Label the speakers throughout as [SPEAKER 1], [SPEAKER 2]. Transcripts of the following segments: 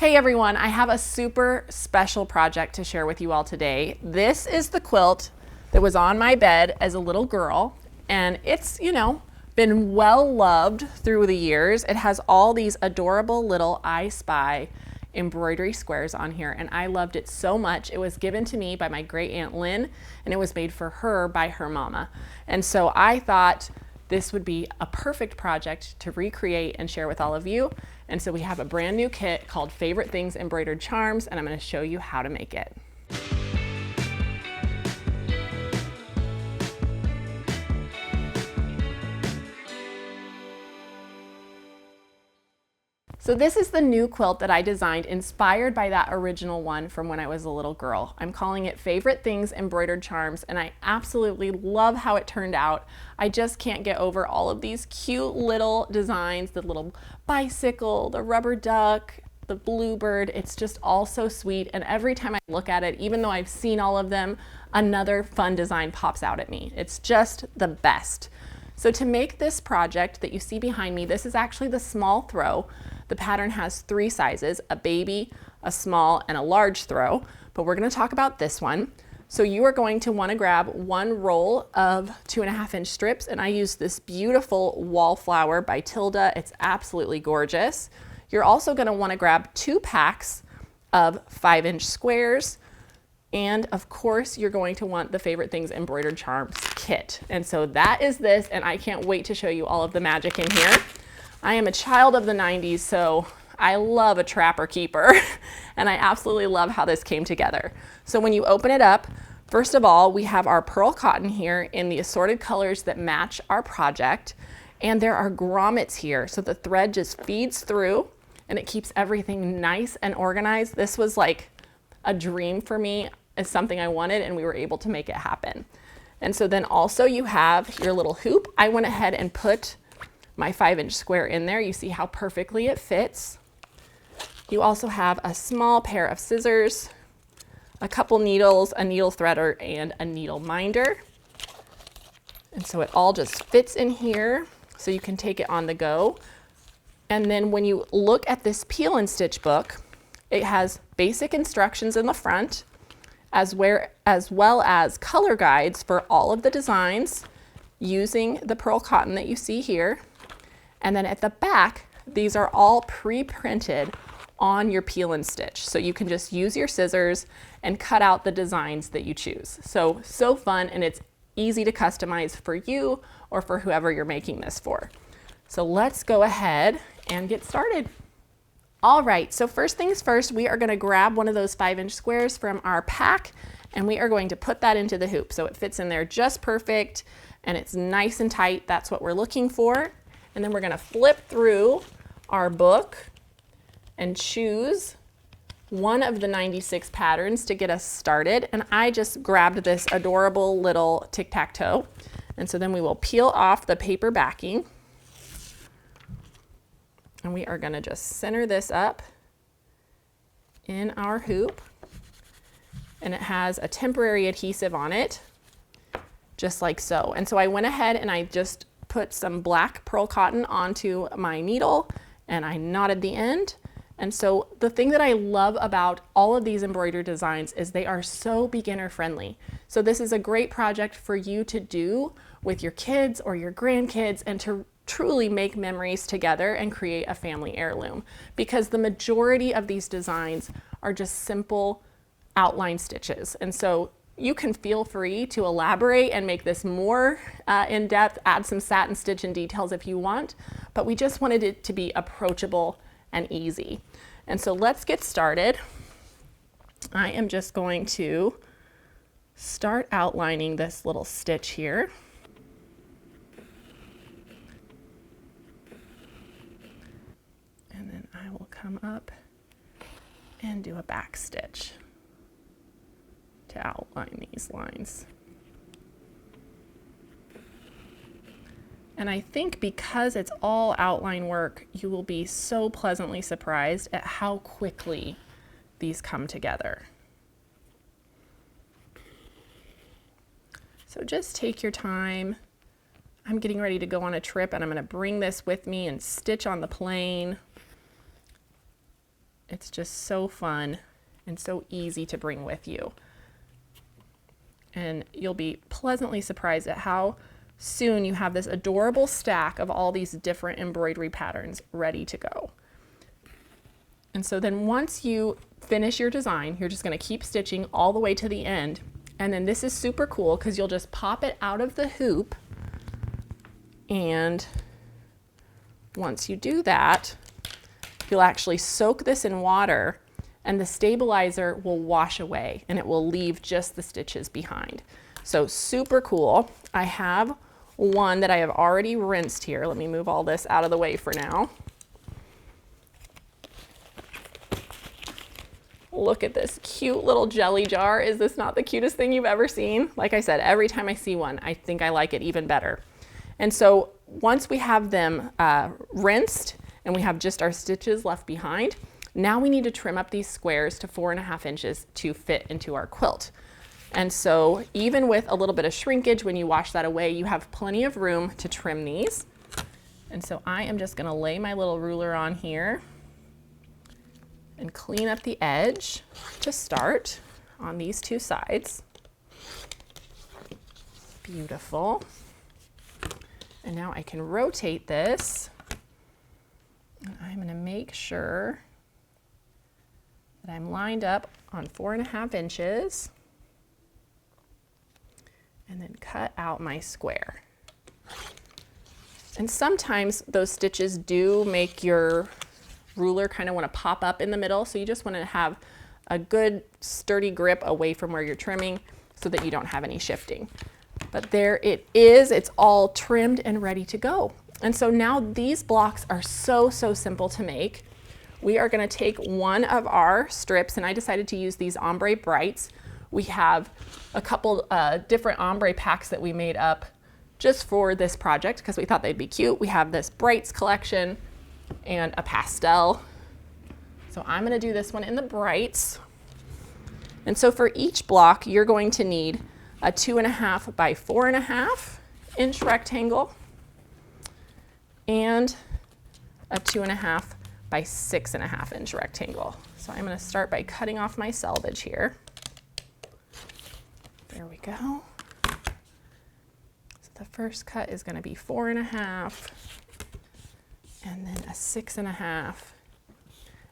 [SPEAKER 1] Hey everyone, I have a super special project to share with you all today. This is the quilt that was on my bed as a little girl, and it's, been well loved through the years. It has all these adorable little I Spy embroidery squares on here, and I loved it so much. It was given to me by my great aunt Lynn, and it was made for her by her mama. And so I thought this would be a perfect project to recreate and share with all of you. And so we have a brand new kit called Favorite Things Embroidered Charms, and I'm going to show you how to make it. So this is the new quilt that I designed, inspired by that original one from when I was a little girl. I'm calling it Favorite Things Embroidered Charms, and I absolutely love how it turned out. I just can't get over all of these cute little designs, the little bicycle, the rubber duck, the bluebird. It's just all so sweet, and every time I look at it, even though I've seen all of them, another fun design pops out at me. It's just the best. So to make this project that you see behind me, this is actually the small throw. The pattern has 3 sizes, a baby, a small, and a large throw, but we're going to talk about this one. So you are going to want to grab 1 roll of 2.5-inch strips, and I use this beautiful Wallflower by Tilda. It's absolutely gorgeous. You're also going to want to grab 2 packs of 5-inch squares, and of course you're going to want the Favorite Things Embroidered Charms kit. And so that is this, and I can't wait to show you all of the magic in here. I am a child of the 90s, so I love a trapper keeper, and I absolutely love how this came together. So when you open it up, first of all, we have our pearl cotton here in the assorted colors that match our project, and there are grommets here, so the thread just feeds through, and it keeps everything nice and organized. This was like a dream for me. It's something I wanted, and we were able to make it happen. And so then also you have your little hoop. I went ahead and put my 5-inch square in there. You see how perfectly it fits. You also have a small pair of scissors, a couple needles, a needle threader, and a needle minder. And so it all just fits in here, so you can take it on the go. And then when you look at this peel and stitch book, it has basic instructions in the front, as well as color guides for all of the designs using the pearl cotton that you see here. And then at the back, these are all pre-printed on your peel and stitch. So you can just use your scissors and cut out the designs that you choose. So fun, and it's easy to customize for you or for whoever you're making this for. So let's go ahead and get started. All right, so first things first, we are gonna grab one of those 5-inch squares from our pack, and we are going to put that into the hoop. So it fits in there just perfect, and it's nice and tight. That's what we're looking for. And then we're gonna flip through our book and choose one of the 96 patterns to get us started. And I just grabbed this adorable little tic-tac-toe. And so then we will peel off the paper backing. And we are gonna just center this up in our hoop. And it has a temporary adhesive on it, just like so. And so I went ahead and I just put some black pearl cotton onto my needle, and I knotted the end. And so the thing that I love about all of these embroidery designs is they are so beginner friendly. So this is a great project for you to do with your kids or your grandkids, and to truly make memories together and create a family heirloom, because the majority of these designs are just simple outline stitches. And so you can feel free to elaborate and make this more in-depth, add some satin stitch and details if you want, but we just wanted it to be approachable and easy. And so let's get started. I am just going to start outlining this little stitch here. And then I will come up and do a back stitch to outline these lines. And I think because it's all outline work, you will be so pleasantly surprised at how quickly these come together. So just take your time. I'm getting ready to go on a trip, and I'm going to bring this with me and stitch on the plane. It's just so fun and so easy to bring with you. And you'll be pleasantly surprised at how soon you have this adorable stack of all these different embroidery patterns ready to go. And so then once you finish your design, you're just going to keep stitching all the way to the end. And then this is super cool because you'll just pop it out of the hoop. And once you do that, you'll actually soak this in water and the stabilizer will wash away and it will leave just the stitches behind. So super cool. I have one that I have already rinsed here. Let me move all this out of the way for now. Look at this cute little jelly jar. Is this not the cutest thing you've ever seen? Like I said, every time I see one, I think I like it even better. And so once we have them rinsed and we have just our stitches left behind, now we need to trim up these squares to 4.5 inches to fit into our quilt. And so even with a little bit of shrinkage, when you wash that away, you have plenty of room to trim these. And so I am just gonna lay my little ruler on here and clean up the edge to start on these two sides. Beautiful. And now I can rotate this. And I'm gonna make sure that I'm lined up on 4.5 inches and then cut out my square. And sometimes those stitches do make your ruler kind of want to pop up in the middle, so you just want to have a good sturdy grip away from where you're trimming so that you don't have any shifting. But there it is, it's all trimmed and ready to go. And so now these blocks are so simple to make. We are going to take one of our strips, and I decided to use these ombre brights. We have a couple different ombre packs that we made up just for this project because we thought they'd be cute. We have this brights collection and a pastel. So I'm going to do this one in the brights. And so for each block, you're going to need a 2.5 by 4.5 inch rectangle and a 2.5 by 6.5 inch rectangle. So I'm going to start by cutting off my selvage here. There we go. So the first cut is going to be 4.5 and then a 6.5.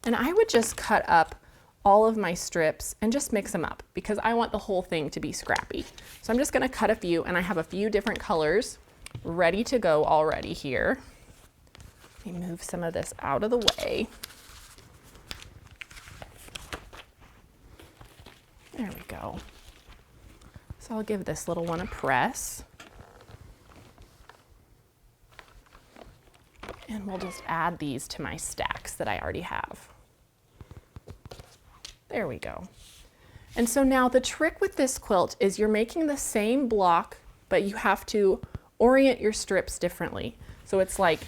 [SPEAKER 1] And I would just cut up all of my strips and just mix them up because I want the whole thing to be scrappy. So I'm just going to cut a few, and I have a few different colors ready to go already here. Let me move some of this out of the way. There we go. So I'll give this little one a press. And we'll just add these to my stacks that I already have. There we go. And so now the trick with this quilt is you're making the same block, but you have to orient your strips differently. So it's like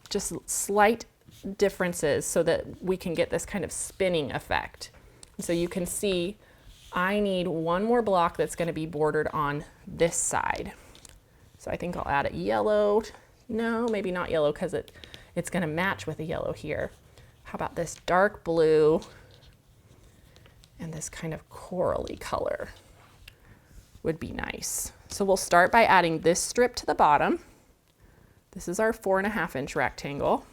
[SPEAKER 1] just slight differences so that we can get this kind of spinning effect. And so you can see I need one more block that's going to be bordered on this side. So I think I'll add a yellow. No, maybe not yellow because it's going to match with a yellow here. How about this dark blue and this kind of corally color would be nice. So we'll start by adding this strip to the bottom. This is our 4.5 inch rectangle.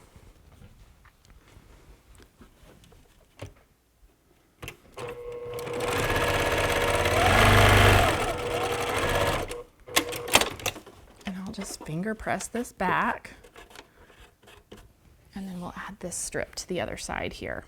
[SPEAKER 1] And I'll just finger press this back. And then we'll add this strip to the other side here.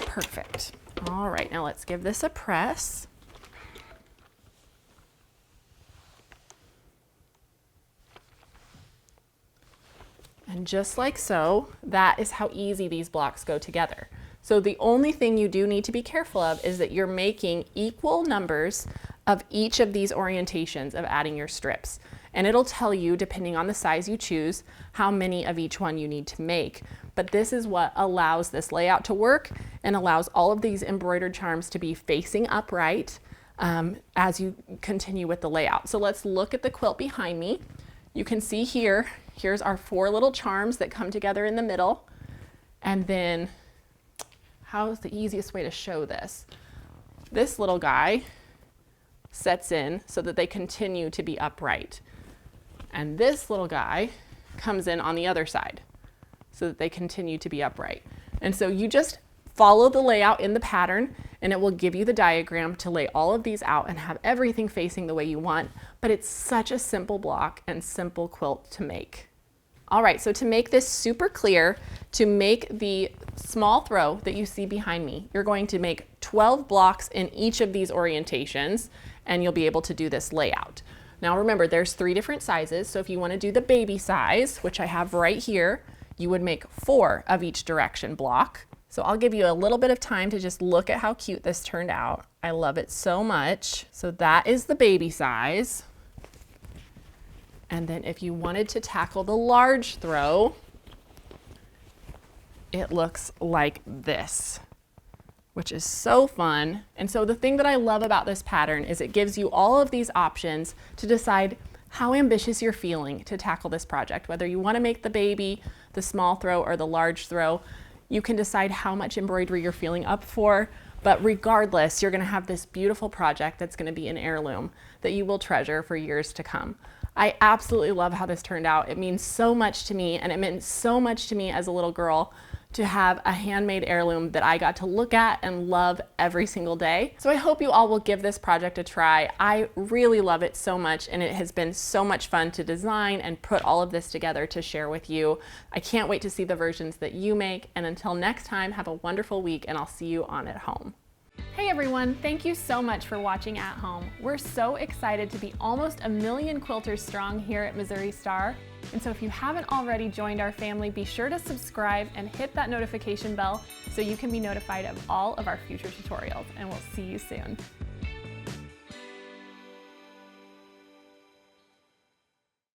[SPEAKER 1] Perfect. All right, now let's give this a press. And just like so, that is how easy these blocks go together. So the only thing you do need to be careful of is that you're making equal numbers of each of these orientations of adding your strips. and it'll tell you, depending on the size you choose, how many of each one you need to make. But this is what allows this layout to work and allows all of these embroidered charms to be facing upright as you continue with the layout. So let's look at the quilt behind me. You can see here's our 4 little charms that come together in the middle. And then, how's the easiest way to show this? This little guy sets in so that they continue to be upright. And this little guy comes in on the other side so that they continue to be upright. And so you just follow the layout in the pattern and it will give you the diagram to lay all of these out and have everything facing the way you want. But it's such a simple block and simple quilt to make. All right, so to make this super clear, to make the small throw that you see behind me, you're going to make 12 blocks in each of these orientations, and you'll be able to do this layout. Now remember, there's 3 different sizes, so if you want to do the baby size, which I have right here, you would make 4 of each direction block. So I'll give you a little bit of time to just look at how cute this turned out. I love it so much. So that is the baby size. And then if you wanted to tackle the large throw, it looks like this, which is so fun. And so the thing that I love about this pattern is it gives you all of these options to decide how ambitious you're feeling to tackle this project. Whether you want to make the baby, the small throw, or the large throw, you can decide how much embroidery you're feeling up for. But regardless, you're going to have this beautiful project that's going to be an heirloom that you will treasure for years to come. I absolutely love how this turned out. It means so much to me, and it meant so much to me as a little girl to have a handmade heirloom that I got to look at and love every single day. So I hope you all will give this project a try. I really love it so much, and it has been so much fun to design and put all of this together to share with you. I can't wait to see the versions that you make, and until next time, have a wonderful week, and I'll see you on At Home. Hey everyone, thank you so much for watching At Home. We're so excited to be almost 1 million quilters strong here at Missouri Star. And so if you haven't already joined our family, be sure to subscribe and hit that notification bell so you can be notified of all of our future tutorials. And we'll see you soon.